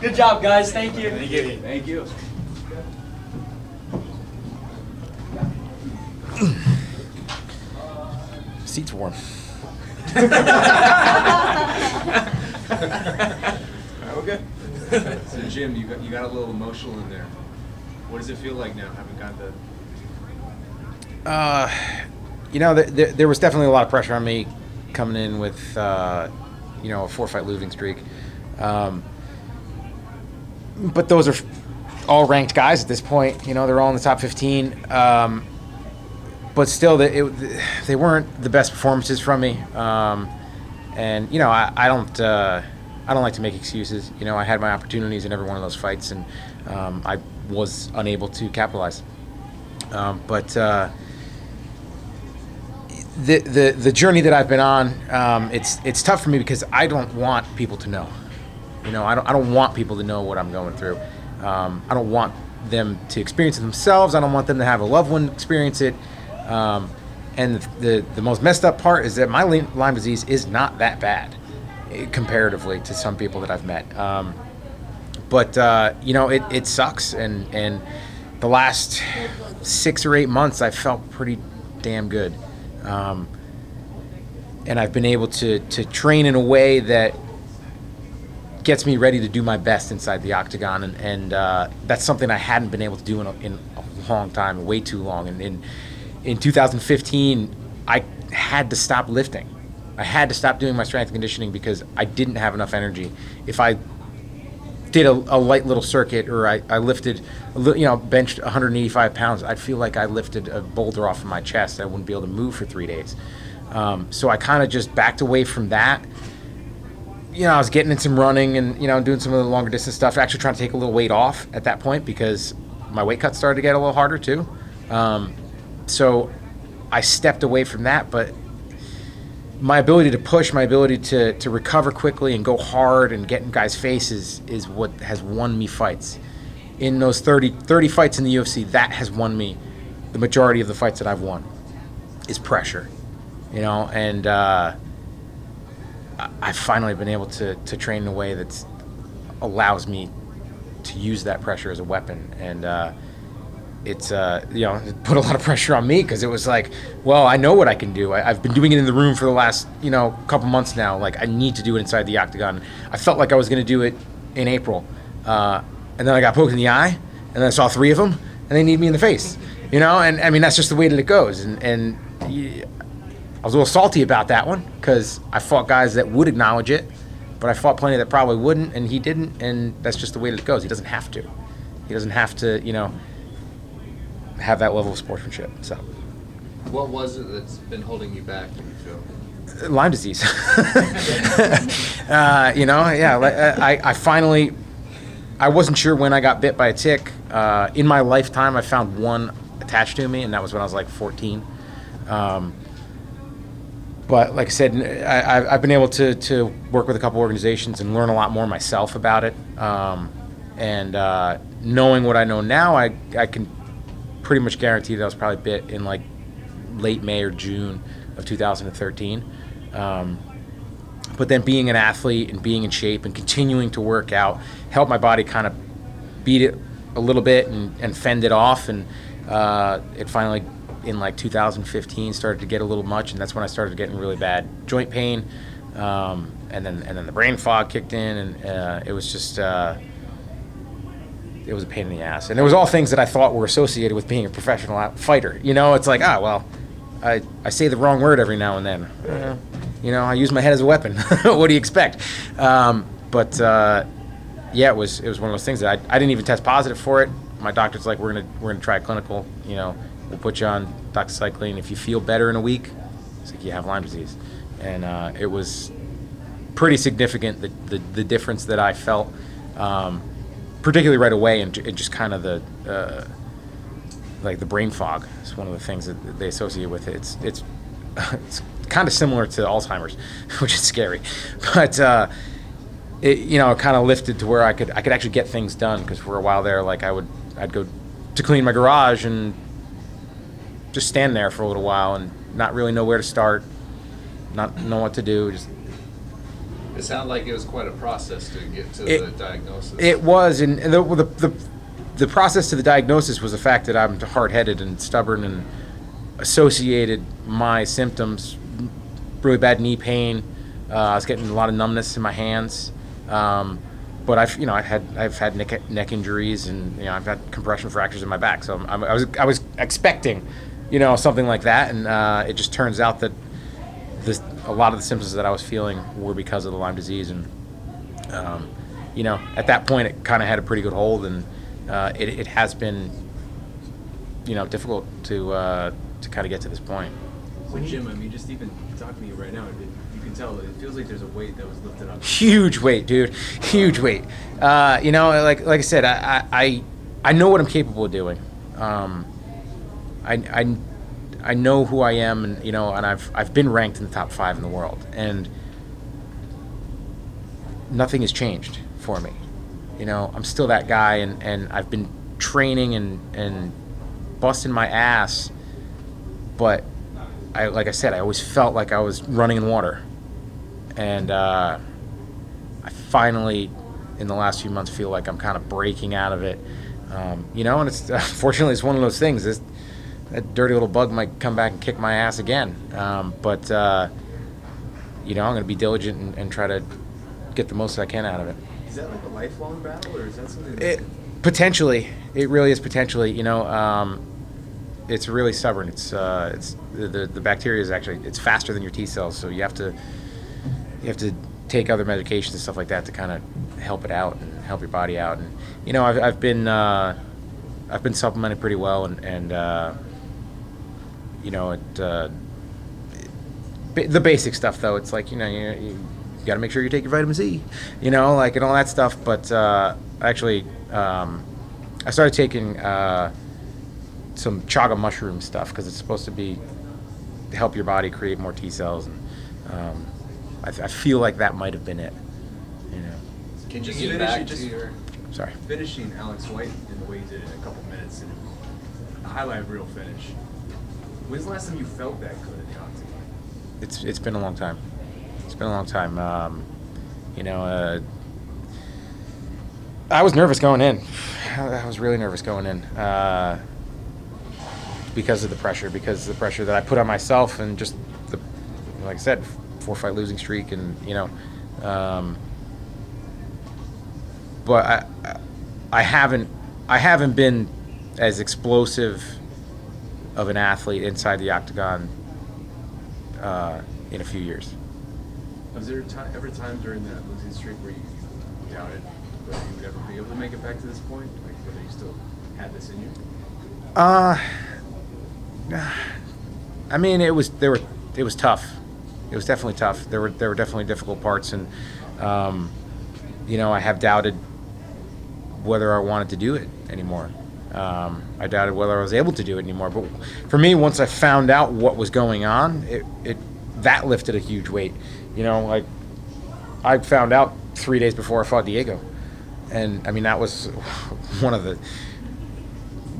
Good job, guys. Thank you. Thank you. Thank you. Seat's warm. All right, we're good. So Jim, you got a little emotional in there. What does it feel like now, having got the? There was definitely a lot of pressure on me coming in with, a 4-fight losing streak. But those are all ranked guys at this point. They're all in the top 15. But still, they weren't the best performances from me. And I don't like to make excuses. I had my opportunities in every one of those fights, and I was unable to capitalize. But the journey that I've been on, it's tough for me because I don't want people to know. I don't want people to know what I'm going through. I don't want them to experience it themselves. I don't want them to have a loved one experience it. And the most messed up part is that my Lyme disease is not that bad comparatively to some people that I've met. But it sucks. And the last 6 or 8 months, I felt pretty damn good. And I've been able to train in a way that gets me ready to do my best inside the octagon. And that's something I hadn't been able to do in a long time, way too long. And in 2015, I had to stop lifting. I had to stop doing my strength and conditioning because I didn't have enough energy. If I did a light little circuit, or I lifted, benched 185 pounds, I'd feel like I lifted a boulder off of my chest. I wouldn't be able to move for 3 days. So I kind of just backed away from that. I was getting in some running and, doing some of the longer distance stuff, actually trying to take a little weight off at that point because my weight cut started to get a little harder too. So I stepped away from that, but my ability to push, my ability to recover quickly and go hard and get in guys' faces is what has won me fights. In those 30 fights in the UFC, that has won me the majority of the fights that I've won, is pressure. And I've finally been able to train in a way that allows me to use that pressure as a weapon. And it's it put a lot of pressure on me because it was like, well, I know what I can do. I've been doing it in the room for the last couple months now. Like, I need to do it inside the octagon. I felt like I was going to do it in April, and then I got poked in the eye, and then I saw 3 of them, and they need me in the face. And I mean, that's just the way that it goes. And I was a little salty about that one because I fought guys that would acknowledge it, but I fought plenty that probably wouldn't, and he didn't. And that's just the way that it goes. He doesn't have to. He doesn't have to, have that level of sportsmanship. So, what was it that's been holding you back, do you feel? Lyme disease. I finally, I wasn't sure when I got bit by a tick. In my lifetime, I found one attached to me, and that was when I was like 14. But like I said, I've been able to work with a couple organizations and learn a lot more myself about it. And knowing what I know now, I can pretty much guarantee that I was probably bit in like late May or June of 2013. But then being an athlete and being in shape and continuing to work out helped my body kind of beat it a little bit and fend it off. And it finally, in like 2015, started to get a little much, and that's when I started getting really bad joint pain. And then the brain fog kicked in, and it was just it was a pain in the ass. And it was all things that I thought were associated with being a professional fighter. It's like, I say the wrong word every now and then. I use my head as a weapon. What do you expect? It was one of those things that I didn't even test positive for it. My doctor's like, we're gonna try a clinical. We'll put you on doxycycline. If you feel better in a week, it's like you have Lyme disease. And it was pretty significant, the difference that I felt. Particularly right away, and just kind of the brain fog is one of the things that they associate with it. It's kind of similar to Alzheimer's, which is scary, but it kind of lifted to where I could actually get things done. Because for a while there, like I'd go to clean my garage and just stand there for a little while and not really know where to start, not know what to do, just It sounded like it was quite a process to get to the diagnosis. It was, and the process to the diagnosis was the fact that I'm hard-headed and stubborn, and associated my symptoms, really bad knee pain. I was getting a lot of numbness in my hands, but I've had neck injuries, and I've had compression fractures in my back. So I was expecting, something like that, and it just turns out that a lot of the symptoms that I was feeling were because of the Lyme disease, and at that point it kind of had a pretty good hold, and it has been difficult to kind of get to this point. So Jim, I mean, just even talking to you right now, you can tell it feels like there's a weight that was lifted up. Huge weight, dude. Huge weight. Like I said, I know what I'm capable of doing. I know who I am, and and I've been ranked in the top 5 in the world, and nothing has changed for me. I'm still that guy, and I've been training and busting my ass, but like I said, I always felt like I was running in water, and I finally, in the last few months, feel like I'm kind of breaking out of it. And it's fortunately it's one of those things. That dirty little bug might come back and kick my ass again. But I'm going to be diligent and try to get the most I can out of it. Is that like a lifelong battle, or is that something that... Potentially. It really is potentially. It's really stubborn. It's the bacteria is actually, it's faster than your T cells, so you have to take other medications and stuff like that to kind of help it out and help your body out. And I've been supplemented pretty well, and the basic stuff though. It's like you got to make sure you take your vitamin C, and all that stuff. But actually, I started taking some chaga mushroom stuff because it's supposed to help your body create more T cells, and I feel like that might have been it. Can you Just get finish back it, to your... Sorry. Finishing Alex White in the way he did it in a couple minutes, and a highlight reel finish. When's the last time you felt that good in the octagon? It's been a long time. It's been a long time. I was nervous going in. I was really nervous going in because of the pressure that I put on myself, and just like I said, 4-fight losing streak, and but I haven't been as explosive of an athlete inside the octagon in a few years. Was there ever time during that losing streak where you doubted whether you would ever be able to make it back to this point, like whether you still had this in you? I mean, it was tough. It was definitely tough. There were definitely difficult parts, and I have doubted whether I wanted to do it anymore. I doubted whether I was able to do it anymore. But for me, once I found out what was going on, that lifted a huge weight. Like I found out 3 days before I fought Diego, and I mean that was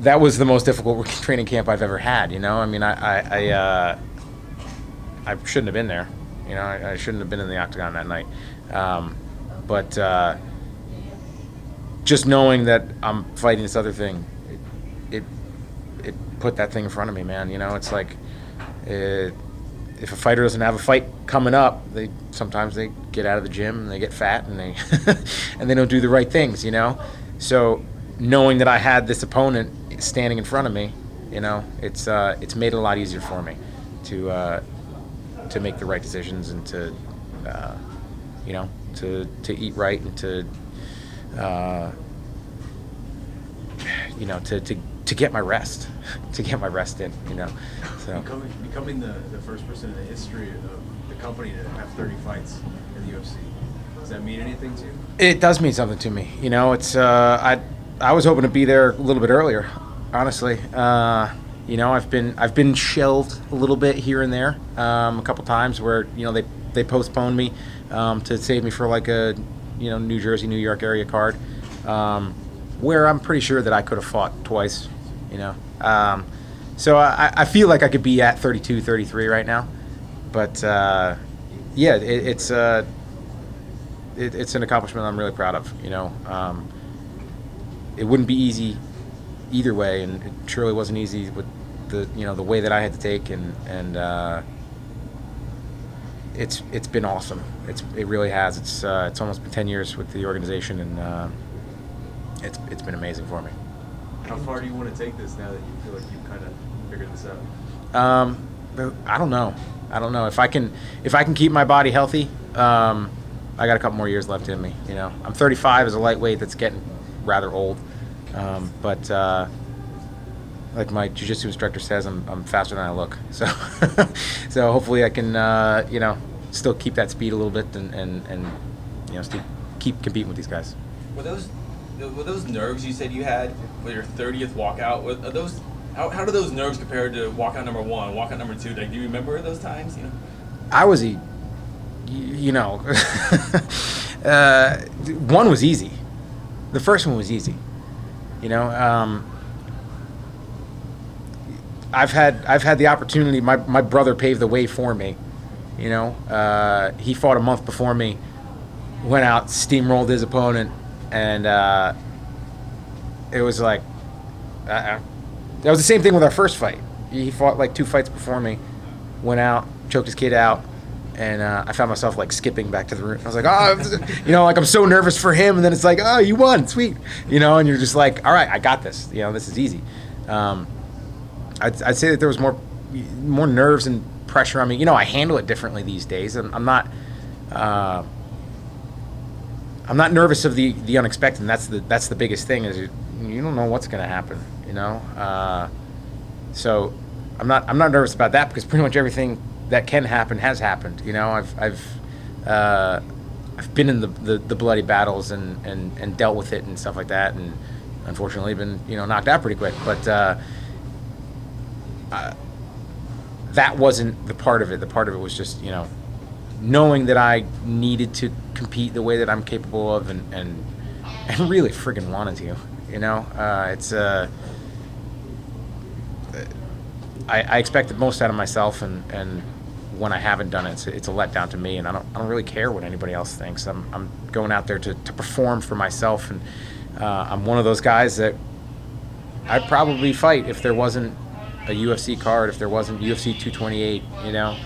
that was the most difficult training camp I've ever had. I mean I shouldn't have been there. I shouldn't have been in the octagon that night. But just knowing that I'm fighting this other thing, it put that thing in front of me, man. It's like if a fighter doesn't have a fight coming up, sometimes they get out of the gym and they get fat and they and they don't do the right things, So knowing that I had this opponent standing in front of me, it's made it a lot easier for me to make the right decisions, and to eat right, and to get my rest, in, So becoming the first person in the history of the company to have 30 fights in the UFC. Does that mean anything to you? It does mean something to me. It's I was hoping to be there a little bit earlier, honestly. I've been shelved a little bit here and there, a couple times where they postponed me to save me for like a New Jersey, New York area card, where I'm pretty sure that I could have fought twice. So I feel like I could be at 32, 33 right now, but it's it's an accomplishment I'm really proud of. It wouldn't be easy either way, and it surely wasn't easy with the way that I had to take, and it's been awesome. It really has. It's almost been 10 years with the organization, and it's been amazing for me. How far do you want to take this now that you feel like you've kind of figured this out? I don't know. If I can keep my body healthy, I got a couple more years left in me. I'm 35 as a lightweight. That's getting rather old, but like my jiu-jitsu instructor says, I'm faster than I look. So so hopefully I can still keep that speed a little bit and still keep competing with these guys. Were those nerves you said you had for your 30th walkout? Are those how do those nerves compare to walkout number 1, walkout number 2? Like, do you remember those times? I was one was easy. The first one was easy. I've had the opportunity. My brother paved the way for me. He fought a month before me, went out, steamrolled his opponent, and it was like that was the same thing with our first fight. He fought like 2 fights before me, went out, choked his kid out, and I found myself like skipping back to the room. I was like, like I'm so nervous for him, and then it's like, oh, you won, sweet, and you're just like, all right, I got this. This is easy. I'd say that there was more nerves and pressure on me. I handle it differently these days, and I'm not nervous of the unexpected. And that's the biggest thing is you don't know what's going to happen. So I'm not nervous about that because pretty much everything that can happen has happened. I've been in the bloody battles and dealt with it and stuff like that, and unfortunately been knocked out pretty quick. But that wasn't the part of it. The part of it was just knowing that I needed to compete the way that I'm capable of, and really friggin' wanted to. It's I expect the most out of myself, and when I haven't done it, it's a letdown to me, and I don't really care what anybody else thinks. I'm going out there to perform for myself, and I'm one of those guys that I'd probably fight if there wasn't a UFC card, if there wasn't UFC 228.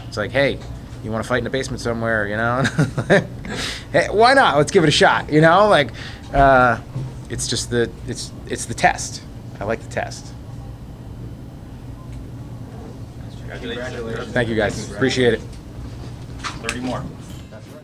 It's like, hey, you want to fight in a basement somewhere? Hey, why not? Let's give it a shot. It's just it's the test. I like the test. Congratulations. Thank you guys. Appreciate it. 30 more. That's right.